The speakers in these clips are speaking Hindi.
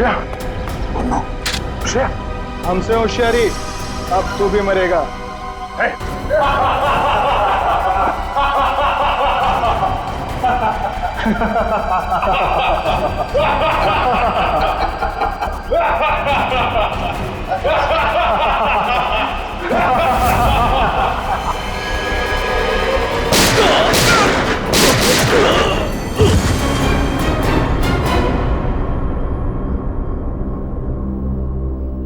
श्रेया, oh no, श्रेया, हमसे होशियारी, अब तू भी मरेगा।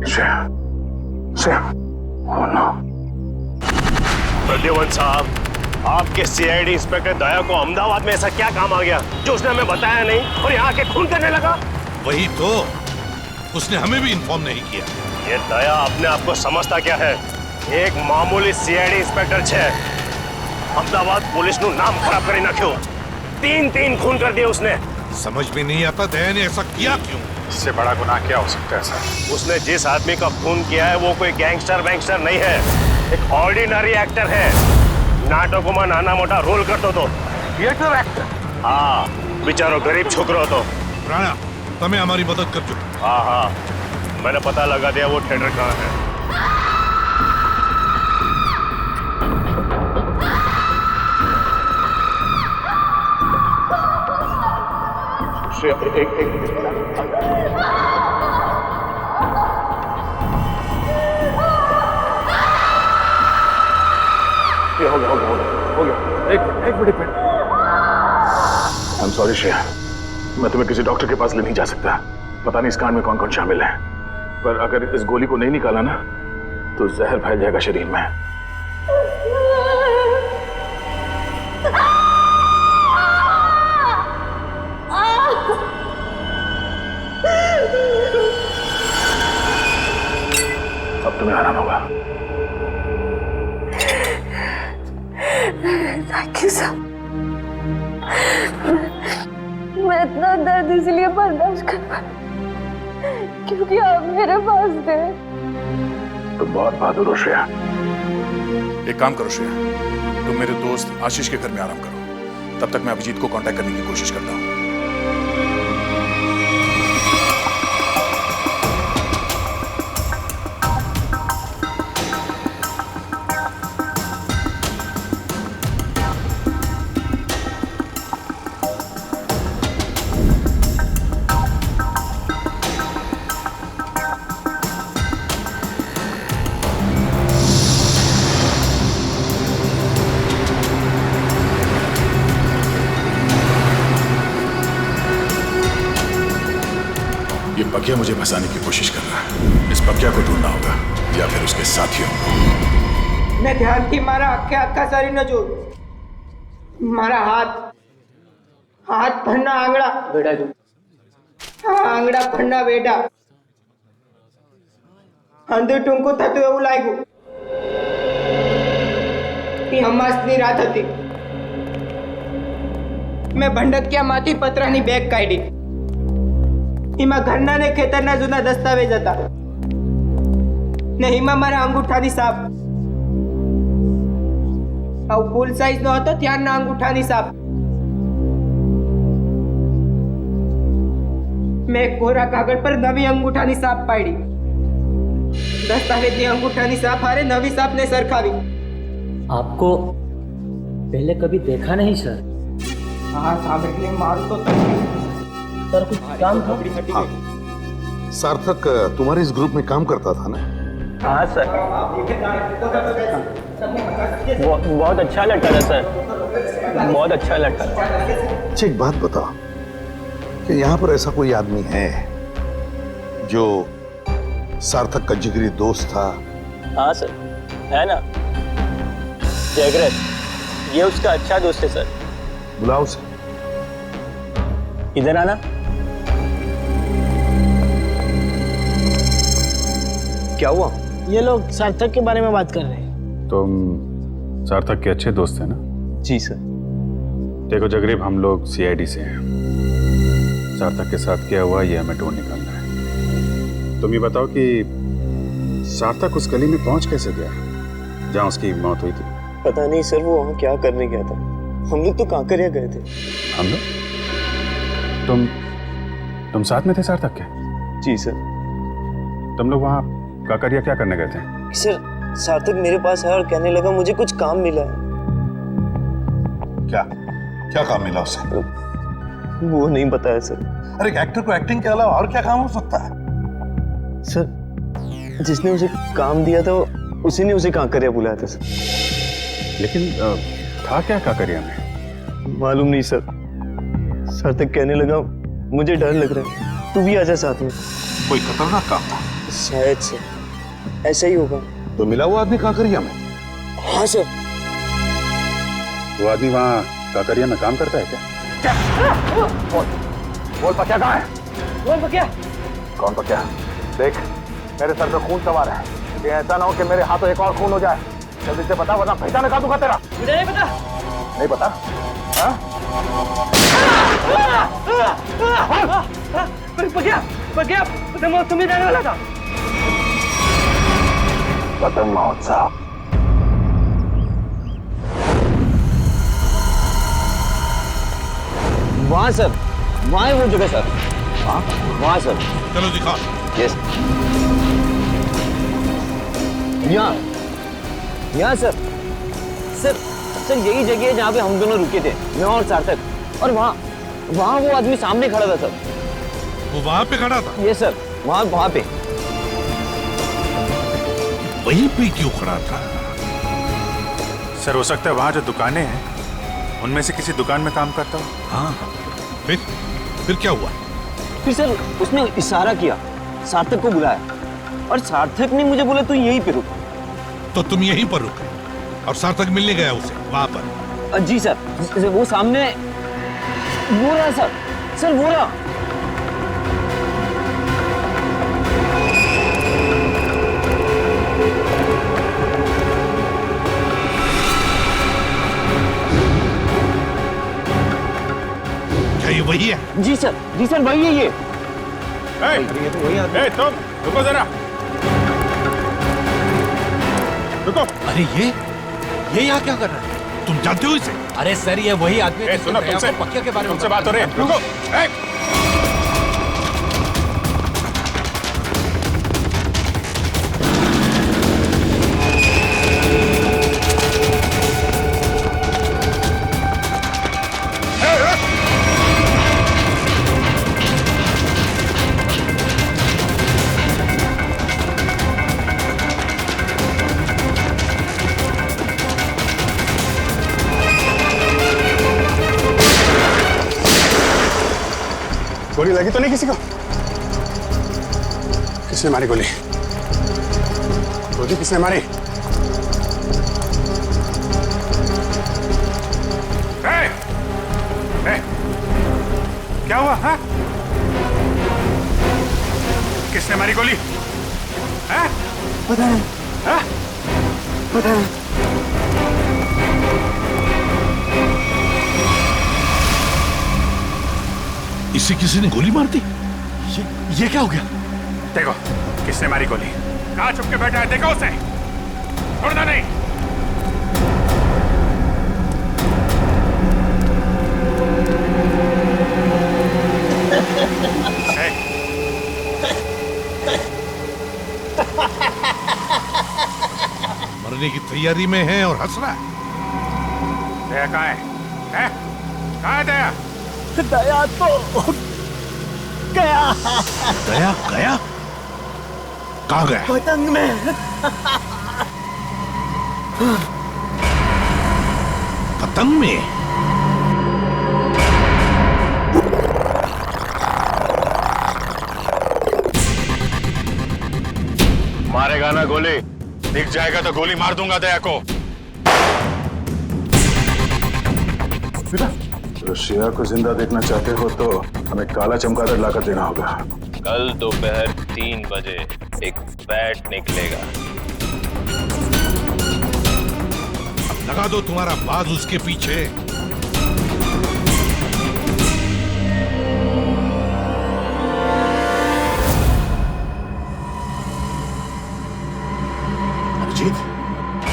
Shreya, Shreya, oh no. प्रद्युमन साहब, आपके सीआईडी इंस्पेक्टर दया को अहमदाबाद में ऐसा क्या काम आ गया जो उसने हमें बताया नहीं और यहाँ आके खून करने लगा? वही तो, उसने हमें भी इन्फॉर्म नहीं किया। ये दया अपने आप को समझता क्या है? एक मामूली सीआईडी इंस्पेक्टर छे, अहमदाबाद पुलिस नु नाम खराब करे ना क्यों? तीन खून कर दिए उसने। समझ में नहीं आता दया ने ऐसा किया क्यों? इससे बड़ा गुनाह क्या हो सकता है सर? उसने जिस आदमी का खून किया है वो कोई गैंगस्टर वैंगस्टर नहीं है, एक ऑर्डिनरी एक्टर है। नाटकों में नाना मोटा रोल करतो तो थिएटर एक्टर? हाँ, बेचारो गरीब छोकरो तो। राणा, तुम्हें हमारी मदद कर चुके। हाँ, मैंने पता लगा दिया वो थिएटर कहाँ है। हो गया। एक minute. I am sorry Shreya, मैं तुम्हें किसी डॉक्टर के पास ले नहीं जा सकता। पता नहीं इस कांड में कौन कौन शामिल है, पर अगर इस गोली को नहीं निकाला ना तो जहर फैल जाएगा शरीर में। अब तुम्हें आराम होगा। Thank you sir. मैं इतना दर्द इसलिए बर्दाश्त कर पाई क्योंकि आप मेरे पास थे। तो बहुत बहादुर हो श्रेया। एक काम करो श्रेया, तुम मेरे दोस्त आशीष के घर में आराम करो, तब तक मैं अभिजीत को कांटेक्ट करने की कोशिश करता हूँ। ये बगिया मुझे फंसाने की कोशिश कर रहा है। इस बगिया को ढूंढना होगा या फिर उसके साथियों को। मैं ध्यान की मारा आखा शरीर न जो मारा हाथ फन्ना आंगड़ा बेटा जो आंगड़ा फन्ना बेटा अंदर टूंको थतु एवं लागू हमासनी रात थी। मैं भंडकिया माथी पत्रानी बेग काढी। हिमा घरना ने खेतरना जूना दस्तावेज હતા ને हिमा મારા અંગૂઠાની સાપ આવ ફૂલ સાઈઝ નો હતો ત્યારના અંગૂઠાની સાપ મેં કોરા કાગળ પર નવી અંગૂઠાની સાપ પાડી દસ્તાવેજની અંગૂઠાની સાપ હારે નવી સાપને સરખાવી। आपको पहले कभी देखा नहीं सर। हाँ सामने मारू तो सर कुछ काम था? हाँ, सार्थक तुम्हारे इस ग्रुप में काम करता था ना? हाँ सर, बहुत अच्छा लड़का था सर, बहुत अच्छा लड़का था। अच्छा एक बात बताओ कि यहाँ पर ऐसा कोई आदमी है जो सार्थक का जिगरी दोस्त था? हाँ सर, है ना, जयग्रत, ये उसका अच्छा दोस्त है सर। बुलाओ उसे। इधर आना। क्या हुआ? ये लोग सार्थक के बारे में बात कर रहे हैं। तुम सार्थक के अच्छे दोस्त हैं ना? जी सर। देखो जगरीब, हम लोग सीआईडी से हैं। सार्थक के साथ क्या हुआ ये हमें ढूंढ निकालना है। तुम ये बताओ कि सार्थक उस गली में पहुंच कैसे गया जहां उसकी मौत हुई थी? पता नहीं सर, वो वहाँ क्या करने गया था। हम लोग तो कांकरिया गए थे। हम लोग? तुम साथ में थे सार्थक के? जी सर। तुम लोग वहाँ काकरिया क्या करने गए थे? सर सार्थक मेरे पास आया और कहने लगा मुझे कुछ काम मिला है। क्या क्या काम मिला उसे? वो नहीं बताया सर। अरे एक्टर को एक्टिंग के अलावा और क्या काम हो सकता है? सर जिसने उसे काम दिया था उसी ने उसे काकरिया बुलाया था सर। लेकिन था क्या काकरिया में? मालूम नहीं सर। सार्थक कहने लगा मुझे डर लग रहा है, तू भी आजा साथ में। कोई खतरनाक काम था? शायद से ऐसा ही होगा। तो मिला वो आदमी काकरिया में? हाँ सर। वो आदमी वहाँ काकरिया में काम करता है क्या? बोल पक्या कहाँ है? बोल पक्या। कौन पक्या? देख मेरे सर पे खून सवार है, ये ऐसा ना हो कि मेरे हाथों एक और खून हो जाए। जल्दी से बता वरना पहचान का दूंगा तेरा। मुझे नहीं पता। नहीं पता? हाँ? पक्या पक्या पतंग महोत्सव में जाने वाला था। पतंग महोत्सव? वहाँ सर, वहाँ है वो जगह सर। वहाँ सर। चलो दिखा। यस। यहाँ सर। सर सर यही जगह है जहाँ पे हम दोनों रुके थे, मैं और सार्थक। और वहाँ वो आदमी सामने खड़ा था सर। वो वहाँ पे खड़ा था? ये सर वहाँ पे। वहीं पे क्यों खड़ा था? सर हो सकता है वहाँ जो दुकानें हैं उनमें से किसी दुकान में काम करता हो। हाँ फिर क्या हुआ? फिर सर उसने इशारा किया, सार्थक को बुलाया और सार्थक ने मुझे बोला तू यहीं पे रुक। तो तुम यहीं पर रुके और सार्थक मिलने गया उसे वहां पर? जी सर, वो सामने वो रहा सर वो रहा। क्या ये वही है? जी सर वही है ये। तुम रुको जरा, रुको। अरे ये यहाँ क्या कर रहा है? तुम जानते हो इसे? अरे सर ये वही आदमी है सुनो, तुमसे पक्या के बारे में तुमसे बात हो रही है। रुको। गोली लगी तो नहीं किसी को? किसने मारी गोली? गोली किसने मारी? क्या हुआ? हाँ? किसने मारी गोली? हाँ? पता नहीं। हाँ? पता नहीं। इसे किसी ने गोली मार दी? ये क्या हो गया? देखो किसने मारी गोली। कहाँ छुप के बैठा है? देखो उसे, छोड़ना नहीं। मरने की तैयारी में है और हंस रहा है। दया कहाँ है? कहाँ है दया? दया तो गया। गया? कहाँ गया? पतंग में। पतंग में? मारेगा ना गोली? दिख जाएगा तो गोली मार दूंगा दया को। रशिया को जिंदा देखना चाहते हो तो हमें काला चमगादड़ लाकर देना होगा। कल दोपहर 3 बजे एक बैट निकलेगा। लगा दो तुम्हारा बाज उसके पीछे। अभिजीत,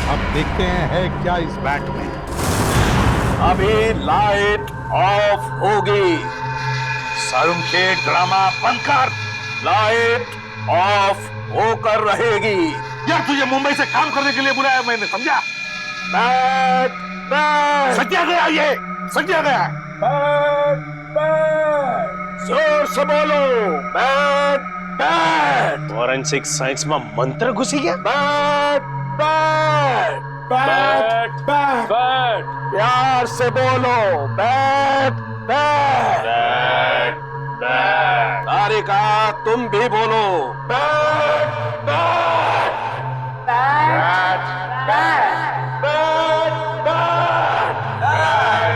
अब देखते हैं क्या इस बैट में। अभी लाइट ऑफ होगी। सारुम के ड्रामा बंद कर। लाइट ऑफ होकर रहेगी। यार तुझे मुंबई से काम करने के लिए बुलाया मैंने, समझा? बैठ बैठ। सत्या गया, ये सत्या गया। बैठ बैठ। जोर से बोलो, बैठ बैठ। फॉरेंसिक साइंस में मंत्र घुसी गया। बैठ बैठ बैठ बैठ बैठ। प्यार से बोलो, बैठ बैठ बैठ बैठ। तारिका तुम भी बोलो, बैठ बैठ बैठ बैठ बैठ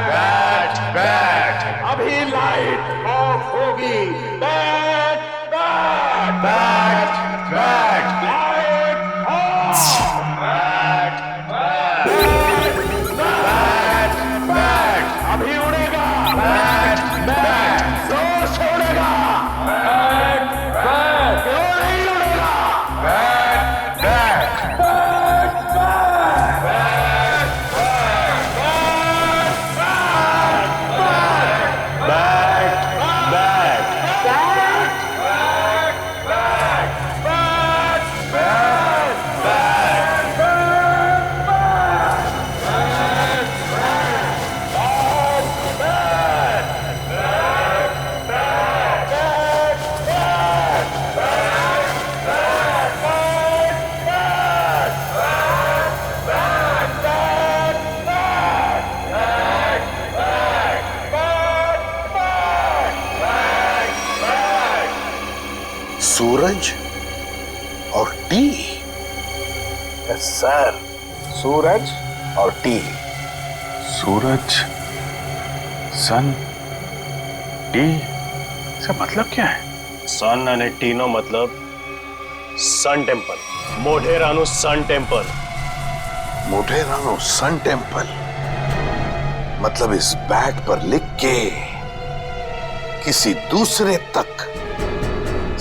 बैठ बैठ। अभी लाइट ऑफ होगी। बैठ बैठ बैठ बैठ। Light of. बैठ बैठ बैठ बैठ। अभी उड़ेगा। बैठ बैठ। जोर से उड़ेगा। बैठ बैठ। क्यों नहीं उड़ेगा? बैठ बैठ बैठ सूरज और टी। यस सर, सूरज और टी। सूरज, सन, टी, इसका मतलब क्या है? सन अने टीनो मतलब सन टेम्पल, मोढेरानु सन टेम्पल। मोढेरानु सन टेम्पल मतलब इस बैट पर लिख के किसी दूसरे तक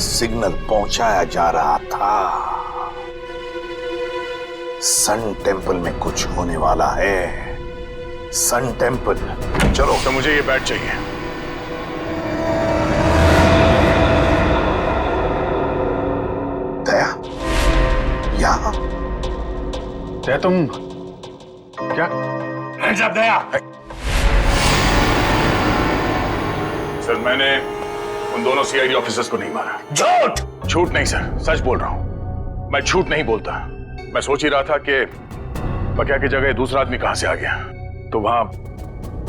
सिग्नल पहुंचाया जा रहा था। सन टेम्पल में कुछ होने वाला है। Sun temple. चलो, तो मुझे ये बैट चाहिए। दया, यहां? दया तुम क्या? दया। सर, मैंने उन दोनों सीआईडी ऑफिसर्स को नहीं मारा। झूठ। झूठ नहीं सर, सच बोल रहा हूं। मैं झूठ नहीं बोलता। मैं सोच ही रहा था कि बकिया की जगह दूसरा आदमी कहां से आ गया, तो वहां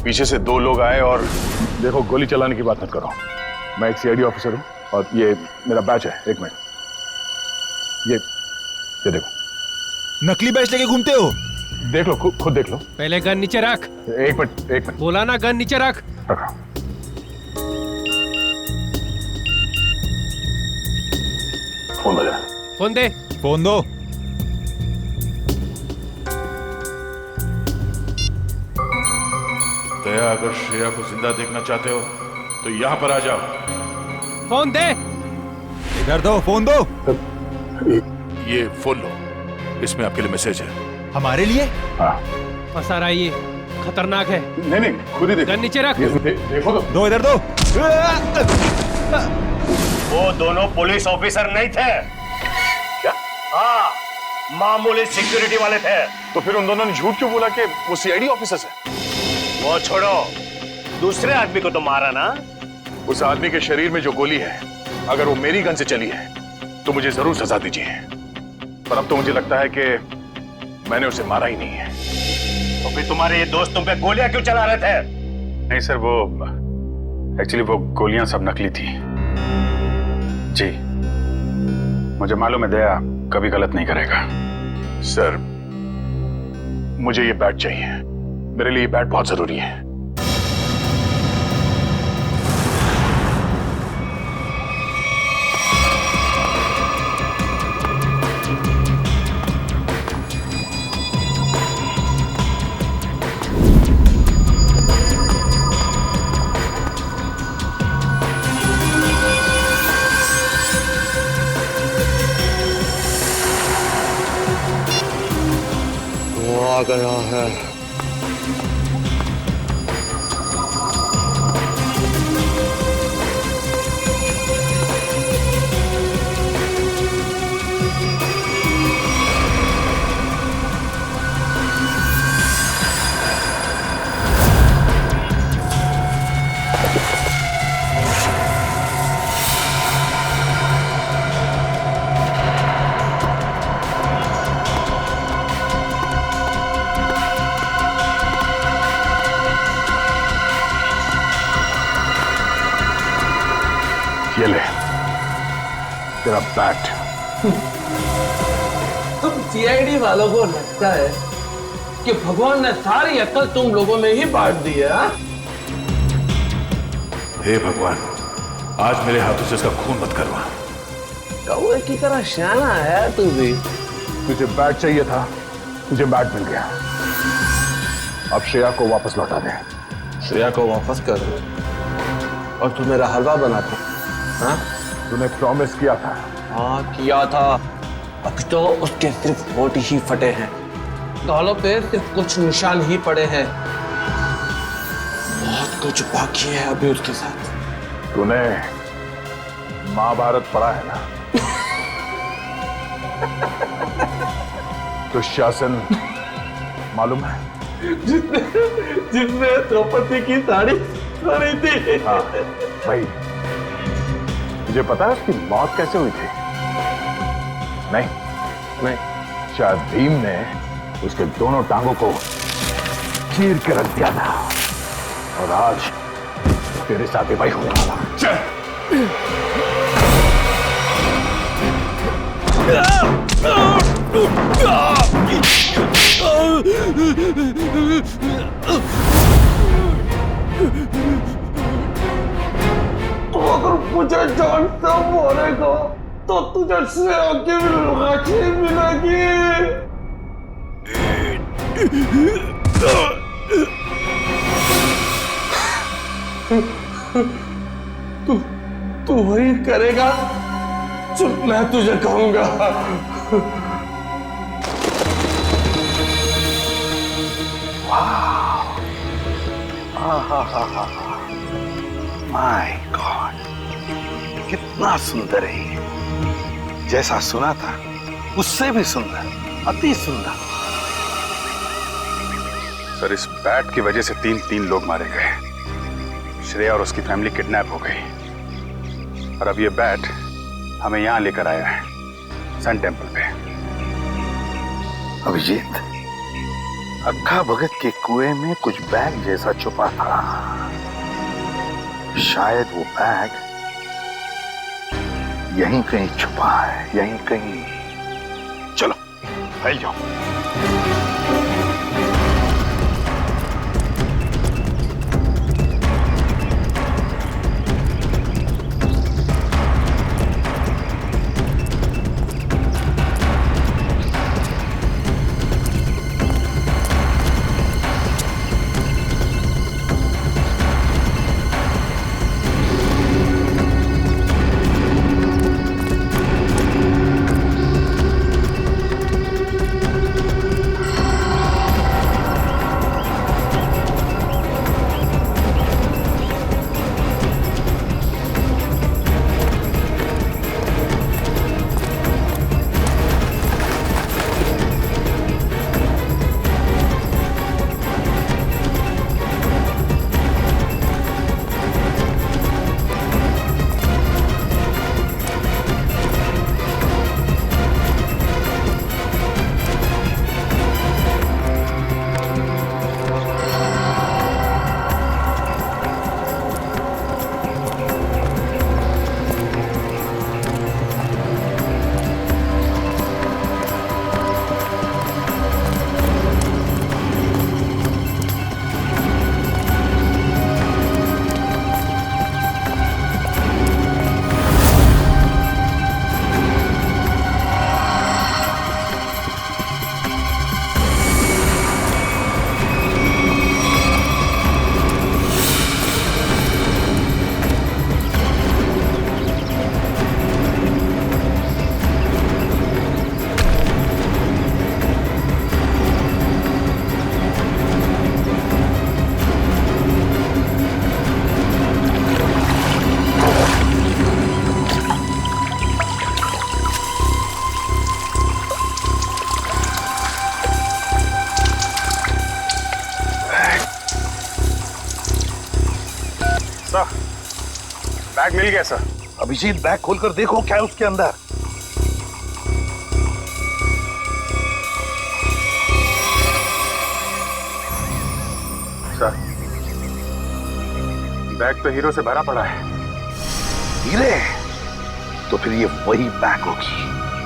पीछे से दो लोग आए और देखो, गोली चलाने की बात मत करो। मैं एक सीआईडी ऑफिसर हूं और ये मेरा बैच है। एक मिनट, ये देखो। नकली बैच लेके घूमते हो? देख लो, खुद देख लो। पहले गन नीचे रख। एक मिनट। बोला ना, गन नीचे रख। रखा। फोन बजा। फोन दे। फोन दो। दया, अगर श्रेया को जिंदा देखना चाहते हो तो यहां पर आ जाओ। फोन दे। इधर दो, फोन दो। ये फोन लो, इसमें आपके लिए मैसेज है। हमारे लिए? हाँ। फंसा रहा है ये, खतरनाक है। नहीं, खुद ही देखो। गन नीचे रख। देखो तो। दो, इधर दो। वो दोनों पुलिस ऑफिसर नहीं थे। क्या? हाँ, मामूली सिक्योरिटी वाले थे। तो फिर उन दोनों ने झूठ क्यों बोला कि वो सीआईडी ऑफिसर्स है? वो छोड़ो, दूसरे आदमी को तो मारा ना। उस आदमी के शरीर में जो गोली है, अगर वो मेरी गन से चली है तो मुझे जरूर सजा दीजिए। पर अब तो मुझे लगता है कि मैंने उसे मारा ही नहीं है। तो फिर तुम्हारे ये दोस्त तुम पे गोलियां क्यों चला रहे थे? नहीं सर, वो एक्चुअली वो गोलियां सब नकली थी जी। मुझे मालूम है दया कभी गलत नहीं करेगा। सर, मुझे ये बैट चाहिए। मेरे लिए ये बैट बहुत जरूरी है। आ गया है। तेरा बैट। तुम सीआईडी वालों को लगता है कि भगवान ने सारी अक्ल तुम लोगों में ही बांट दी है? हे भगवान, आज मेरे हाथों से इसका खून मत करवा। कौवे की तरह शाना है तू भी। तुझे बैट चाहिए था, तुझे बैट मिल गया। अब श्रेया को वापस लौटा दे। श्रेया को वापस कर दो और तू मेरा हलवा बना दो। हाँ? तूने प्रॉमिस किया था। हाँ किया था। अभी तो उसके सिर्फ होठ ही फटे हैं, गालों पे सिर्फ कुछ निशान ही पड़े हैं। बहुत कुछ बाकी है अभी उसके साथ। तूने महाभारत पढ़ा है ना? दुशासन मालूम है? जिसने द्रौपदी की साड़ी पहनी थी। हाँ भाई, तुझे पता है उसकी मौत कैसे हुई थी? नहीं, शायद भीम ने उसके दोनों टांगों को चीर के रख दिया था और आज तेरे साथ भी भाई होने वाला। तो अगर मुझे जान से मारेगा तो तुझे श्रेया की लाठी मिलेगी। तू वही करेगा जो मैं तुझे कहूंगा। माय गॉड, कितना सुंदर है ये। जैसा सुना था उससे भी सुंदर, अति सुंदर। सर, इस बैट की वजह से तीन लोग मारे गए। श्रेया और उसकी फैमिली किडनैप हो गई और अब ये बैट हमें यहां लेकर आया है, सन टेम्पल पे। अभिजीत, अक्खा भगत के कुएं में कुछ बैग जैसा छुपा था। शायद वो बैग यहीं कहीं छुपा है, यहीं कहीं। चलो फैल जाओ। बैग मिल गया सर। अभिजीत, बैग खोलकर देखो क्या है उसके अंदर। सर, बैग तो हीरो से भरा पड़ा है। हीरे? तो फिर ये वही बैग होगी,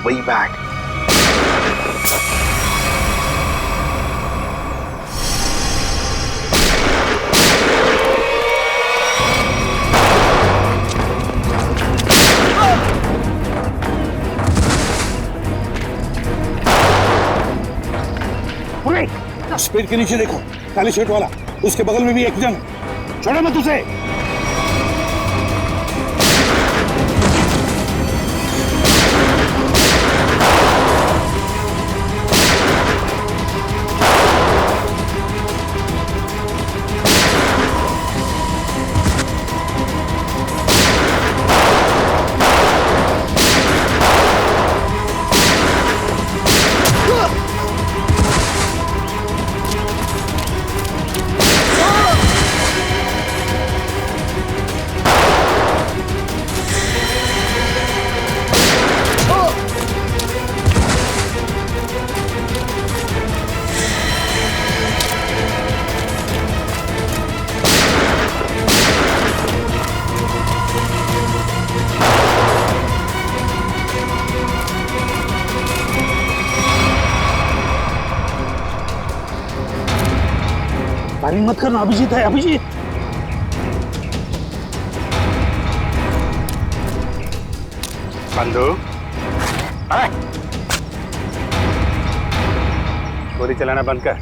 वही बैग। स्पीड के नीचे देखो, काली शर्ट वाला, उसके बगल में भी एक जन, छोड़ो मत उसे। फायरिंग मत करना, अभिजीत है, अभिजीत। बंधु, गोली चलाना बंद कर।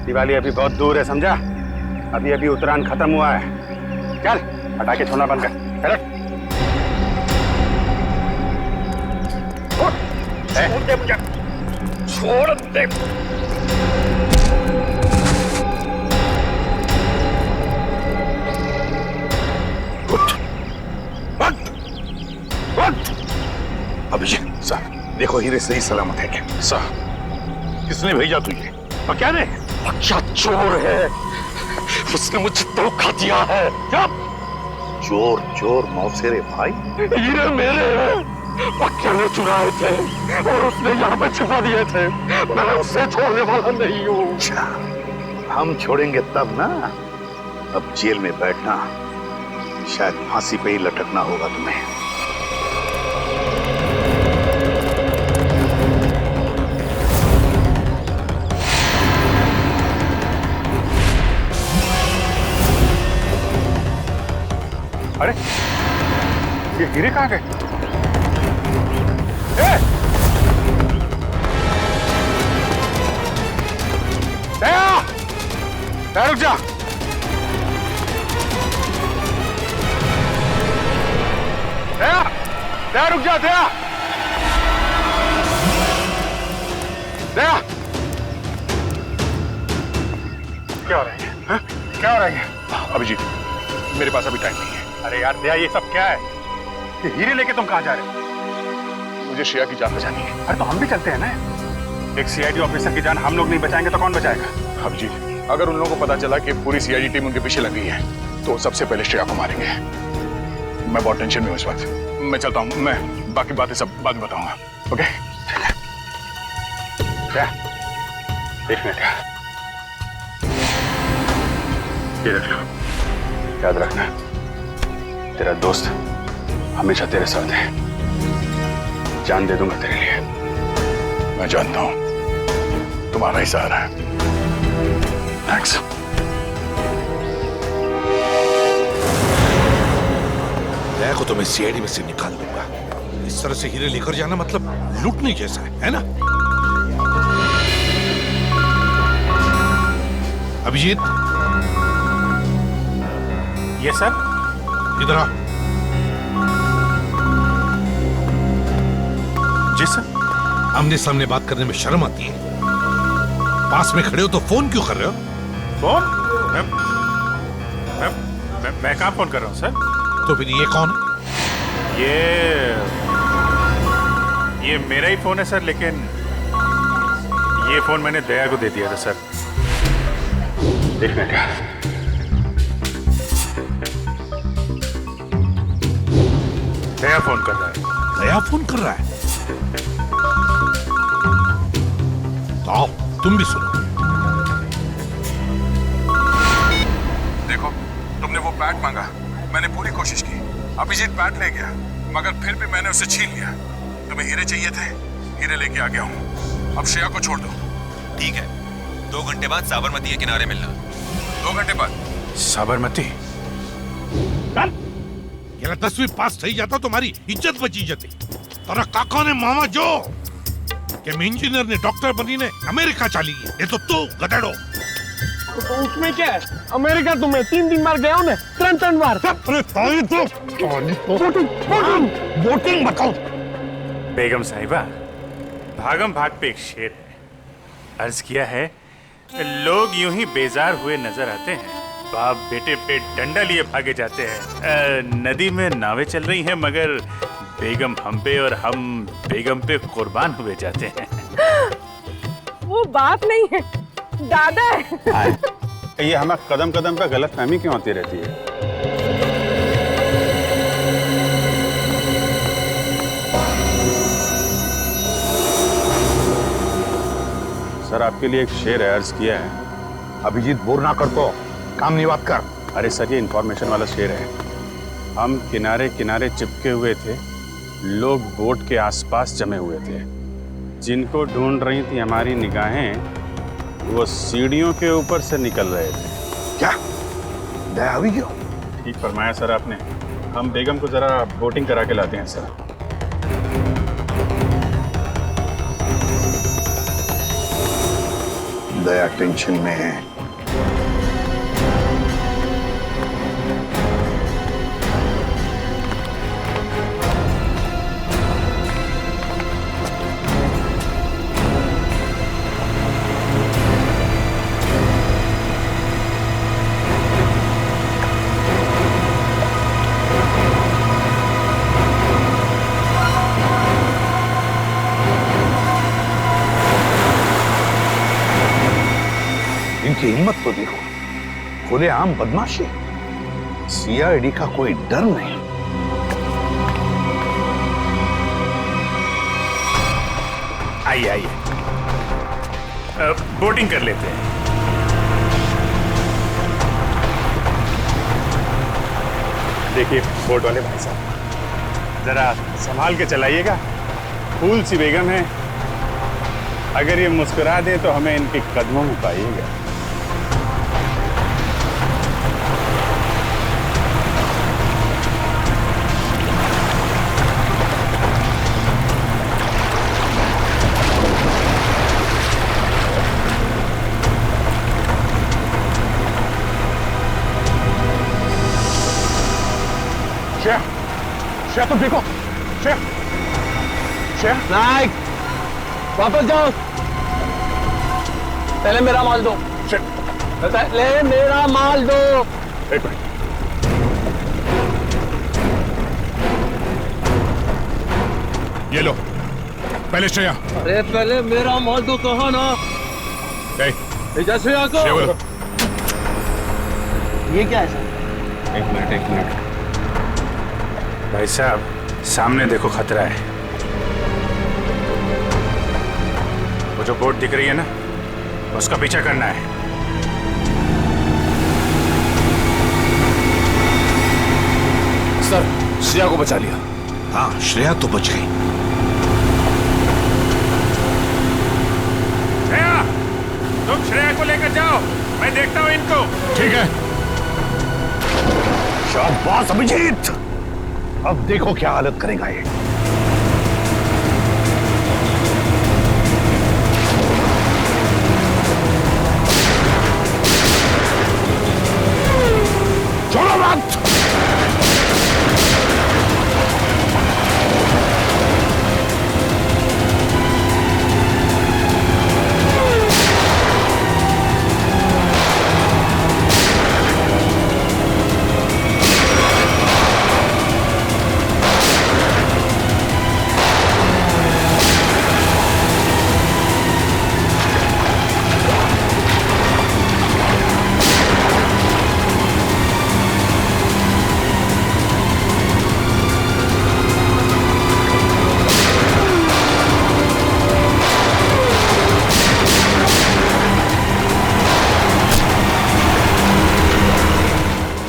दिवाली अभी बहुत दूर है, समझा? अभी अभी उत्तरायण खत्म हुआ है। चल, पटाखे छोड़ना बंद कर। छोड़ दे मुझे, छोड़ दे। अभिजीत साहब, देखो हीरे सही सलामत है क्या? साहब, किसने भेजा तुझे? और क्या ने? अच्छा चोर है, उसने मुझे धोखा दिया है। क्या? चोर चोर मौसेरे भाई, हीरे मेरे हैं, पक्के ने चुराए थे और उसने यहाँ पे छिपा दिए थे। मैं उसे छोड़ने वाला नहीं हूँ। अच्छा, हम छोड़ेंगे तब ना। अब जेल में बैठना, शायद फांसी पे ही लटकना होगा तुम्हें। अरे, ये हीरे कहाँ गए? दया! दया रुक जा! दया! दया रुक जा, दया! दया! क्या हो रहा है? हाँ? क्या हो रहा है? अभिजीत, मेरे पास अभी टाइम नहीं है। अरे यार दया, ये सब क्या है? ये हीरे लेके तुम कहाँ जा रहे हो? मुझे श्रेया की जान बचानी है। अरे तो हम भी चलते हैं ना। एक सीआईडी ऑफिसर की जान हम लोग नहीं बचाएंगे तो कौन बचाएगा? अभिजीत, अगर उन लोगों को पता चला कि पूरी सीआईडी टीम उनके पीछे लगी है तो सबसे पहले श्रेया को मारेंगे। मैं बहुत टेंशन में हूँ इस वक्त। मैं चलता हूँ, मैं बाकी बातें सब बाद में बताऊंगा। ओके? क्या? एक मिनट, ये रख लो। याद रखना, तेरा दोस्त हमेशा तेरे साथ है। जान दे दूंगा तेरे लिए। मैं जानता हूं तुम्हारा ही सहारा है। थैंक्स। दया को तो मैं सीआईडी में से निकाल दूंगा। इस तरह से हीरे लेकर जाना मतलब लूटने जैसा है ना? अभिजीत, ये सर, इधर आ। जी सर। आमने सामने बात करने में शर्म आती है? पास में खड़े हो तो फोन क्यों कर रहे हो? फोन? मैं कहाँ फोन कर रहा हूँ सर? तो फिर ये कौन है? ये मेरा ही फोन है सर, लेकिन ये फोन मैंने दया को दे दिया था सर। एक मिनट, दया फोन कर रहा है। दया फोन कर रहा है? तो आओ तुम भी सुनो। देखो, तुमने वो बैट मांगा, मैंने पूरी कोशिश की। अभिजीत बैट ले गया, मगर फिर भी मैंने उसे छीन लिया। तुम्हें हीरे चाहिए थे, हीरे लेके आ गया हूँ। अब श्रेया को छोड़ दो। ठीक है, 2 घंटे बाद साबरमती के किनारे मिलना। 2 घंटे बाद साबरमती? ये 10वीं पास થઈ जाता तुम्हारी इज्जत बची जती। तारा काका ने मामा जो कि मैं इंजीनियर ने डॉक्टर बनी ने अमेरिका चली गई, ये तो तू गधेड़ो। तो उसमें क्या है? अमेरिका तो मैं 3 बार गया हूँ मैं, 3 बार। अरे ताई तो वोटिंग बताओ। बेगम साहिबा, भागम भाग पे एक शेर है, अर्ज किया है, लोग यूं ही बेजार हुए नजर आते हैं, बाप बेटे पे डंडा लिए भागे जाते हैं। नदी में नावें चल रही हैं मगर बेगम हम पे और हम बेगम पे कुर्बान हुए जाते हैं। वो बाप नहीं है, दादा है। ये हमें कदम कदम पे गलतफहमी क्यों आती रहती है? सर आपके लिए एक शेर है, अर्ज किया है। अभिजीत बोर ना कर तो काम नहीं बात कर। अरे सर ये इंफॉर्मेशन वाला शेर है। हम किनारे किनारे चिपके हुए थे, लोग बोट के आसपास जमे हुए थे, जिनको ढूंढ रही थी हमारी निगाहें, वो सीढ़ियों के ऊपर से निकल रहे थे। क्या दया हुई क्यों? ठीक फरमाया सर आपने। हम बेगम को जरा बोटिंग करा के लाते हैं सर। दया टेंशन में है। इनकी हिम्मत तो देखो, खुलेआम बदमाशी, सीआईडी का कोई डर नहीं। आइए आइए, बोटिंग कर लेते हैं। देखिए बोट वाले भाई साहब, जरा संभाल के चलाइएगा। फूल सी बेगम है, अगर ये मुस्कुरा दे तो हमें इनके कदमों में पाइएगा। श्रेया तुम देखो, श्रेया, श्रेया। नाइक, वापस जाओ। पहले मेरा माल दो। पहले मेरा माल दो। एक मिनट। ये लो, पहले श्रेया। अरे पहले मेरा माल दो, कहा ना। श्रेया को। ये क्या है सर? एक मिनट। भाई साहब सामने देखो, खतरा है। वो जो बोट दिख रही है ना, उसका पीछा करना है। सर श्रेया को बचा लिया। हाँ श्रेया तो बच गई। श्रेया, तुम श्रेया को लेकर जाओ, मैं देखता हूँ इनको। ठीक है। शाबाश अभिजीत, अब देखो क्या हालत करेगा ये। छोड़ो मत।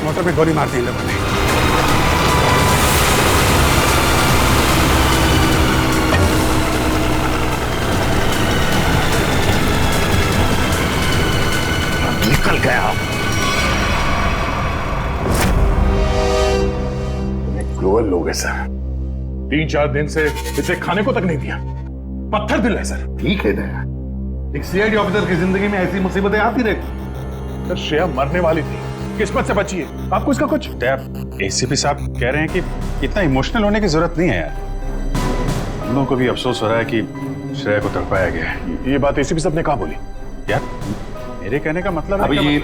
मोटर पे गोली मार दी इन लोगों ने। हो गए सर। 3-4 दिन से इसे खाने को तक नहीं दिया। पत्थर दिल है सर। ठीक है दया, एक सीआईडी ऑफिसर की जिंदगी में ऐसी मुसीबतें आती रहती। सर श्रेया मरने वाली थी, किस्मत से बची है। आपको इसका कुछ? एसीपी साहब कह रहे हैं कि इतना इमोशनल होने की जरूरत नहीं है यार। हम लोगों को भी अफसोस हो रहा है कि श्रेया को तड़पाया गया है। ये बात एसीपी साहब ने कहा बोली? यार मेरे कहने का मतलब अभिजीत,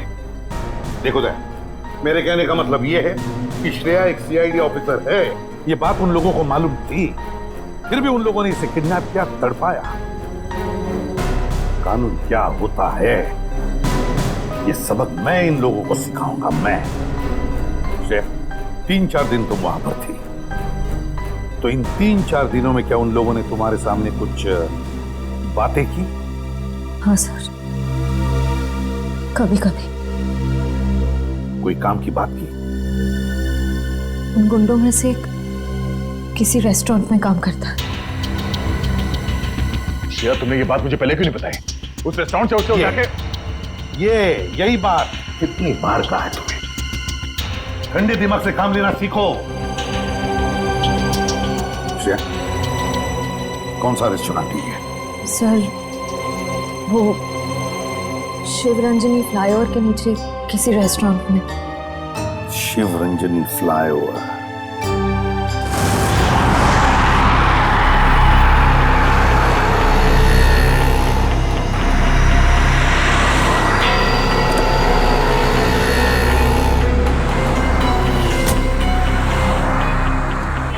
देखो दया, मेरे कहने का मतलब ये है कि श्रेया एक सीआईडी ऑफिसर है। ये बात उन लोगों को मालूम थी, फिर भी उन लोगों ने इसे किडनैप किया, तड़पाया। कानून क्या होता है ये सबक मैं इन लोगों को सिखाऊंगा। मैं श्रेया, 3-4 दिन तुम वहां पर थी, तो इन 3-4 दिनों में क्या उन लोगों ने तुम्हारे सामने कुछ बातें की? हाँ सर, कभी कभी। कोई काम की बात की? उन गुंडों में से एक किसी रेस्टोरेंट में काम करता है। श्रेया, तुमने ये बात मुझे पहले क्यों नहीं बताई? उस रेस्टोरेंट से उसको जाके यही बात कितनी बार कहा है तुम्हें? ठंडे दिमाग से काम लेना सीखो। श्रेया, कौन सा रेस्टोरेंट है? सर वो शिवरंजनी फ्लाईओवर के नीचे किसी रेस्टोरेंट में। शिवरंजनी फ्लाईओवर?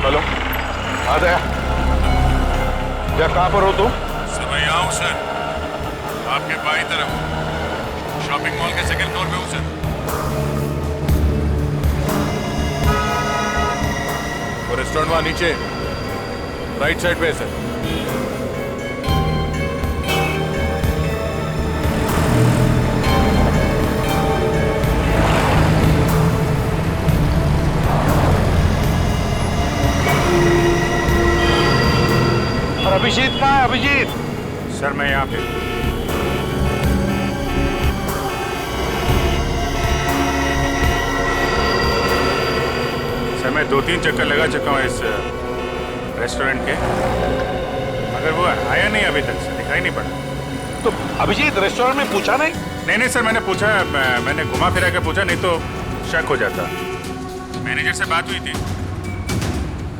हेलो, आ गया। क्या कहां पर हो तुम? सर मैं यहाँ हूँ सर, आपके बाईं तरफ शॉपिंग मॉल के सेकंड फ्लोर पे हूँ सर। वो रेस्टोरेंट वहाँ नीचे राइट साइड पे है सर। और अभिजीत कहाँ है? अभिजीत सर मैं यहाँ पे। सर मैं 2-3 चक्कर लगा चुका हूँ इस रेस्टोरेंट के, मगर वो आया नहीं अभी तक, दिखाई नहीं पड़ा। तो अभिजीत रेस्टोरेंट में पूछा नहीं? नहीं सर, मैंने पूछा, मैंने घुमा फिरा के पूछा, नहीं तो शक हो जाता। मैनेजर से बात हुई थी,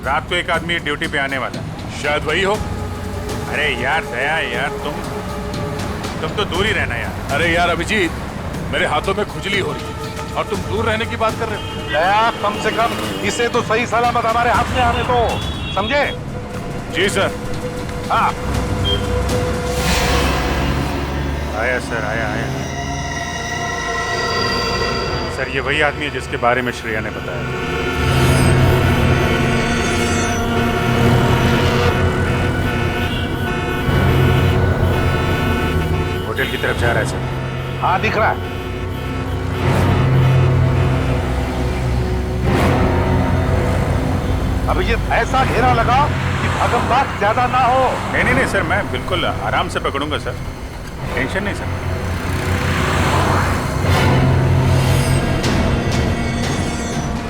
रात को एक आदमी ड्यूटी पे आने वाला, शायद वही हो। अरे यार दया यार, तुम तो दूर ही रहना यार। अरे यार अभिजीत, मेरे हाथों में खुजली हो रही है और तुम दूर रहने की बात कर रहे हो। दया, कम से कम इसे तो सही सलामत हमारे हाथ में आने दो, समझे? जी सर। हाँ आया सर, आया। सर ये वही आदमी है जिसके बारे में श्रेया ने बताया। होटल की तरफ जा रहा है सर। हाँ दिख रहा है। अभिजीत ऐसा घेरा लगा कि भगमबाग ज्यादा ना हो। नहीं सर, मैं बिल्कुल आराम से पकड़ूंगा सर, टेंशन नहीं सर।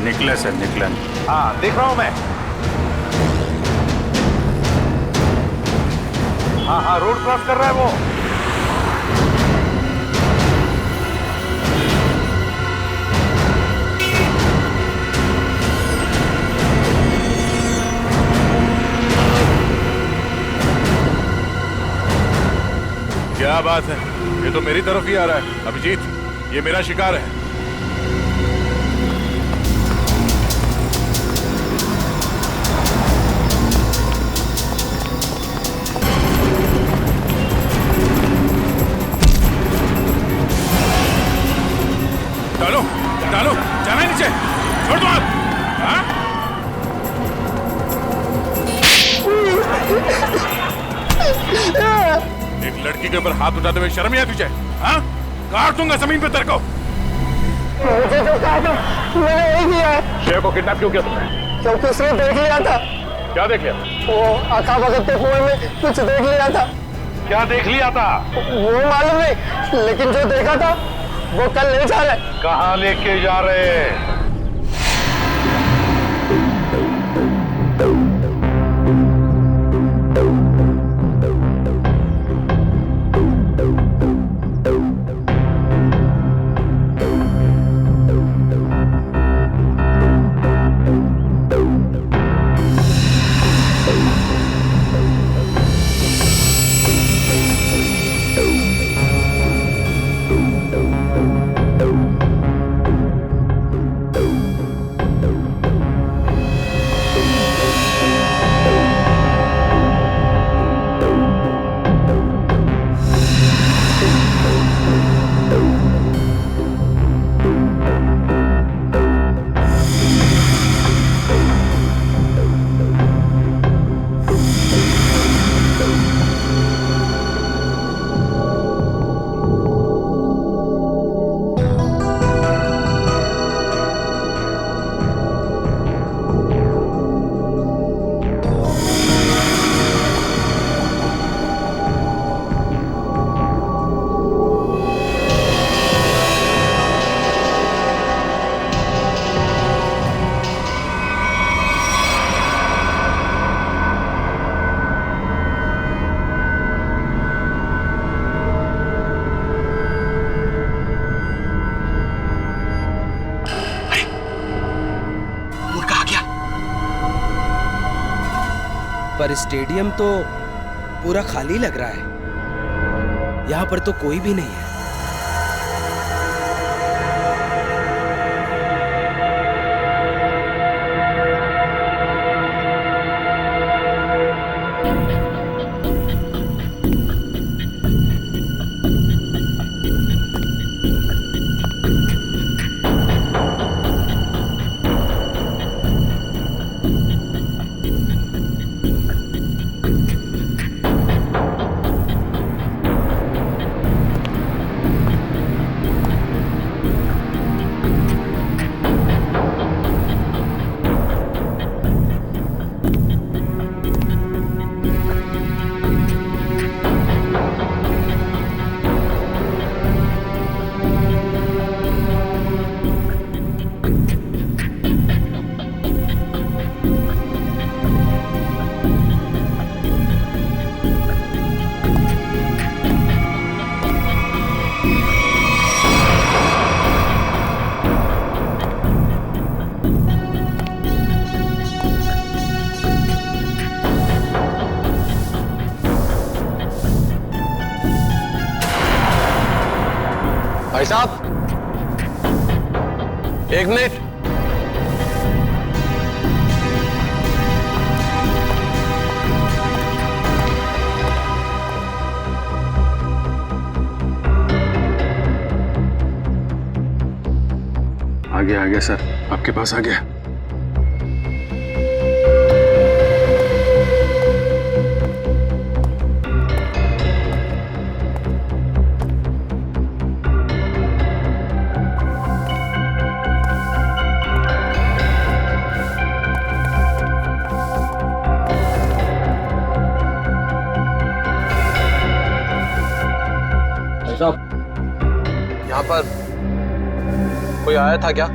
निकला सर, निकला। हाँ देख रहा हूं मैं। हाँ रोड क्रॉस कर रहा है वो। क्या बात है, ये तो मेरी तरफ ही आ रहा है। अभिजीत, ये मेरा शिकार है। डालो, जाना नीचे, छोड़ दो आप। हाँ? एक लड़की के ऊपर हाथ उठाते हुए शर्म नहीं आती तुझे? हाँ? काट दूंगा जमीन पे तेरे को। मुझे जो कहा था मैंने वही किया है। शेर को किडनैप क्यों किया तुमने? क्योंकि उसने देख लिया था। क्या देख लिया? वो अका भगत के कुएं में कुछ देख लिया था। क्या देख लिया था? वो मालूम नहीं, लेकिन जो देखा था वो कल ले जा रहे। कहाँ लेके जा रहे? पर स्टेडियम तो पूरा खाली लग रहा है। यहाँ पर तो कोई भी नहीं है। भाई साहब, एक मिनट। आ गया सर, आपके पास आ गया। यहाँ पर कोई आया था क्या?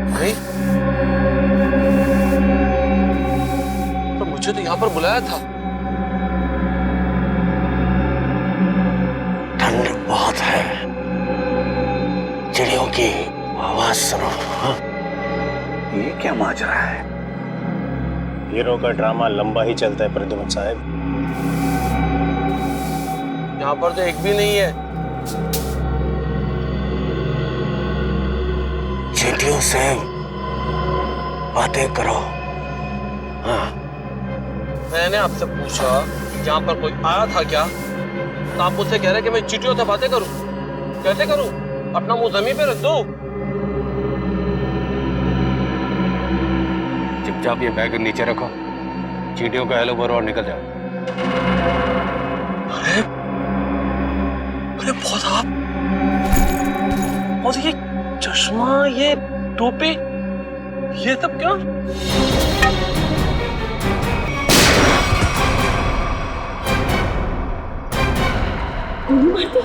नहीं, तो मुझे तो यहाँ पर बुलाया था। ठंड बहुत है, चिड़ियों की आवाज सुनो। ये क्या माजरा है? हीरो का ड्रामा लंबा ही चलता है प्रद्युमन साहब। यहाँ पर तो एक भी नहीं है। चींटियों से बातें करो। हाँ। मैंने आपसे पूछा यहाँ पर कोई आया था क्या, तो आप मुझसे कह रहे कि मैं चींटियों से बातें करूं। कैसे करूं? अपना मुंह जमीन पे रख दो। चुपचाप ये बैग नीचे रखो, चींटियों का हेलो बोलो और निकल जाओ। अरे बहुत आप, और ये चश्मा, ये टोपी, ये सब क्या? गोली मार दी।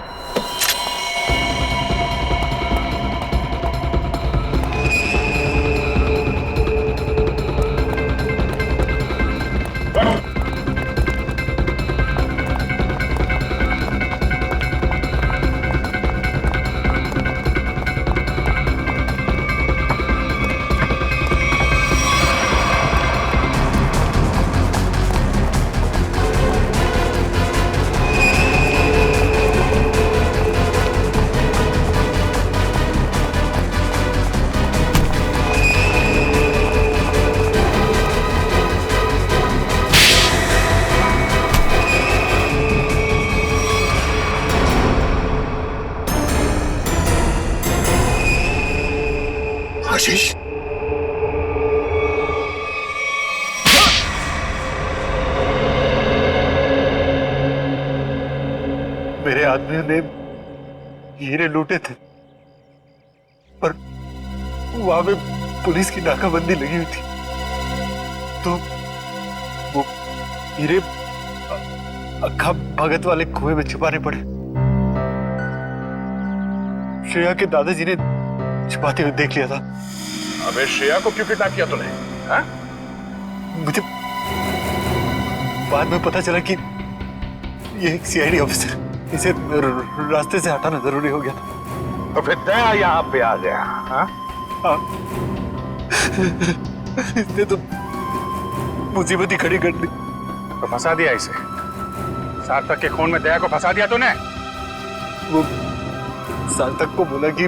आशीष, मेरे आदमियों ने हीरे लूटे थे, पर वहां पे पुलिस की नाकाबंदी लगी हुई थी, तो वो हीरे अक्खा भगत वाले कुएं में छुपाने पड़े। श्रेया के दादाजी ने छुपाते हुए देख लिया था। अबे श्रेया को क्यों किडनैप किया तूने? हाँ? मुझे बाद में पता चला कि ये एक सीआईडी ऑफिसर, इसे रास्ते से हटाना जरूरी हो गया था। तो फिर दया यहाँ पे आ गया। हाँ? इसने तो मुसीबत ही खड़ी कर दी। तो फंसा दिया इसे। सार्थक के खून में दया को फंसा दिया तूने। वो सार्थक को बोला कि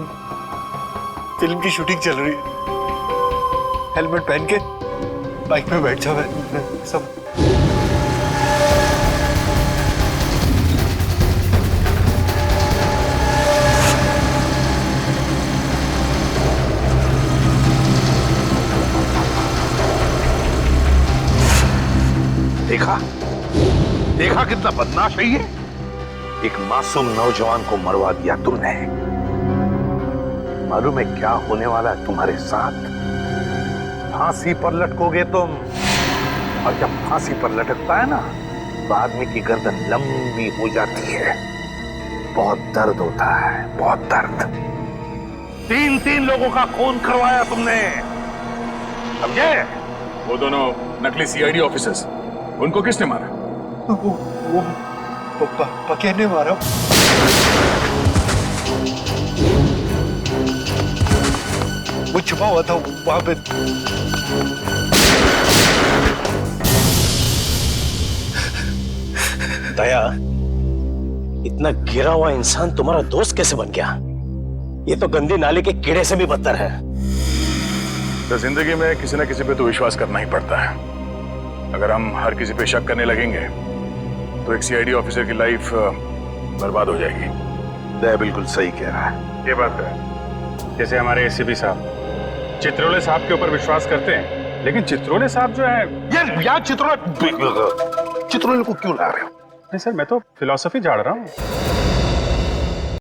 फिल्म की शूटिंग चल रही है, हेलमेट पहन के बाइक में बैठ जाओ। सब देखा देखा कितना बदमाश है ये। एक मासूम नौजवान को मरवा दिया तुमने। मालूम है क्या होने वाला है तुम्हारे साथ? फांसी पर लटकोगे तुम, और जब फांसी पर लटकता है ना तो आदमी की गर्दन लंबी हो जाती है। बहुत दर्द होता है, बहुत दर्द। 3 लोगों का खून करवाया तुमने, समझे? वो दोनों नकली सीआईडी ऑफिसर्स, उनको किसने मारा? वो पके ने मारा। वो छुपा हुआ था वहां पे। दया, इतना गिरा हुआ इंसान तुम्हारा दोस्त कैसे बन गया? ये तो गंदी नाली के कीड़े से भी बदतर है। तो जिंदगी में किसी न किसी पे तो विश्वास करना ही पड़ता है। अगर हम हर किसी पे शक करने लगेंगे तो एक सीआईडी ऑफिसर की लाइफ बर्बाद हो जाएगी। दया बिल्कुल सही कह रहा है। ये बात है। जैसे हमारे एसीपी साहब चित्रोले साहब के ऊपर विश्वास करते हैं, लेकिन चित्रोले साहब जो है यार चित्रोले को क्यों ला रहे हो? नहीं सर, मैं तो फिलॉसफी झाड़ रहा हूँ।